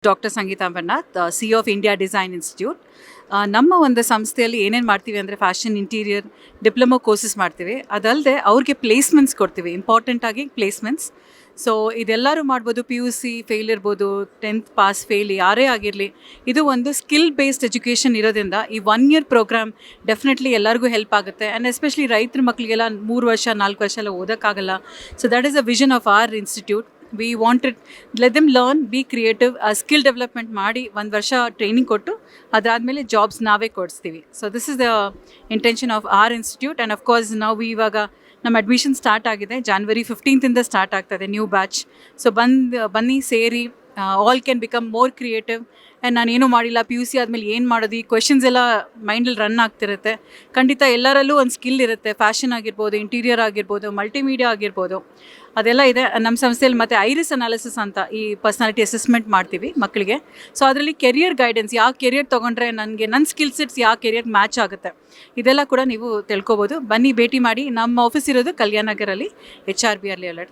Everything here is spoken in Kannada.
Doctor Sangeeta Ambarnath, CEO of India design institute. ನಮ್ಮ ಒಂದು ಸಂಸ್ಥೆಯಲ್ಲಿ ಏನೇನು ಮಾಡ್ತೀವಿ ಅಂದರೆ ಫ್ಯಾಷನ್ ಇಂಟೀರಿಯರ್ ಡಿಪ್ಲೊಮೊ ಕೋರ್ಸಸ್ ಮಾಡ್ತೀವಿ. ಅದಲ್ಲದೆ ಅವ್ರಿಗೆ ಪ್ಲೇಸ್ಮೆಂಟ್ಸ್ ಕೊಡ್ತೀವಿ, ಇಂಪಾರ್ಟೆಂಟಾಗಿ ಪ್ಲೇಸ್ಮೆಂಟ್ಸ್. ಸೊ ಇದೆಲ್ಲರೂ ಮಾಡ್ಬೋದು. PUC ಫೇಲ್ ಇರ್ಬೋದು, 10th ಪಾಸ್ ಫೇಲ್ ಯಾರೇ ಆಗಿರಲಿ. ಇದು ಒಂದು ಸ್ಕಿಲ್ ಬೇಸ್ಡ್ ಎಜುಕೇಷನ್ ಇರೋದ್ರಿಂದ ಈ 1 year ಪ್ರೋಗ್ರಾಮ್ ಡೆಫಿನೆಟ್ಲಿ ಎಲ್ಲರಿಗೂ ಹೆಲ್ಪ್ ಆಗುತ್ತೆ. ಆ್ಯಂಡ್ ಎಸ್ಪೆಷಲಿ ರೈತರ ಮಕ್ಕಳಿಗೆಲ್ಲ 3 ವರ್ಷ 4 ವರ್ಷ ಎಲ್ಲ ಓದೋಕ್ಕಾಗಲ್ಲ. So that is a vision of our institute. We wanted let them learn, be creative, skill development ಮಾಡಿ 1 ವರ್ಷ ಟ್ರೈನಿಂಗ್ ಕೊಟ್ಟು ಅದಾದಮೇಲೆ ಜಾಬ್ಸ್ ನಾವೇ ಕೊಡಿಸ್ತೀವಿ. So this is the intention of our institute. And of course ನಾವು ಇವಾಗ ನಮ್ಮ ಅಡ್ಮಿಷನ್ ಸ್ಟಾರ್ಟ್ ಆಗಿದೆ. January 15th ಸ್ಟಾರ್ಟ್ ಆಗ್ತದೆ ನ್ಯೂ ಬ್ಯಾಚ್. ಸೊ ಬನ್ನಿ ಸೇರಿ. All can become more creative. And ನಾನೇನು ಮಾಡಿಲ್ಲ, PUC ಆದಮೇಲೆ ಏನು ಮಾಡೋದು, ಈ ಕ್ವೆಶನ್ಸ್ ಎಲ್ಲ ಮೈಂಡಲ್ಲಿ ರನ್ ಆಗ್ತಿರುತ್ತೆ. ಖಂಡಿತ ಎಲ್ಲರಲ್ಲೂ ಒಂದು ಸ್ಕಿಲ್ ಇರುತ್ತೆ. ಫ್ಯಾಷನ್ ಆಗಿರ್ಬೋದು, ಇಂಟೀರಿಯರ್ ಆಗಿರ್ಬೋದು, ಮಲ್ಟಿಮೀಡಿಯಾ ಆಗಿರ್ಬೋದು, ಅದೆಲ್ಲ ಇದೆ ನಮ್ಮ ಸಂಸ್ಥೆಯಲ್ಲಿ. ಮತ್ತು ಐರಿಸ್ ಅನಾಲಿಸಿಸ್ ಅಂತ ಈ ಪರ್ಸನಾಲಿಟಿ ಅಸೆಸ್ಮೆಂಟ್ ಮಾಡ್ತೀವಿ ಮಕ್ಕಳಿಗೆ. ಸೊ ಅದರಲ್ಲಿ ಕೆರಿಯರ್ ಗೈಡೆನ್ಸ್, ಯಾವ ಕೆರಿಯರ್ ತೊಗೊಂಡ್ರೆ ನನಗೆ ನನ್ನ ಸ್ಕಿಲ್ ಸೆಟ್ಸ್ ಯಾವ ಕೆರಿಯರ್ ಮ್ಯಾಚ್ ಆಗುತ್ತೆ, ಇದೆಲ್ಲ ಕೂಡ ನೀವು ತಿಳ್ಕೊಬೋದು. ಬನ್ನಿ ಭೇಟಿ ಮಾಡಿ. ನಮ್ಮ ಆಫೀಸ್ ಇರೋದು ಕಲ್ಯಾಣ ನಗರಲ್ಲಿ, HRBR ಲೇಔಟ್.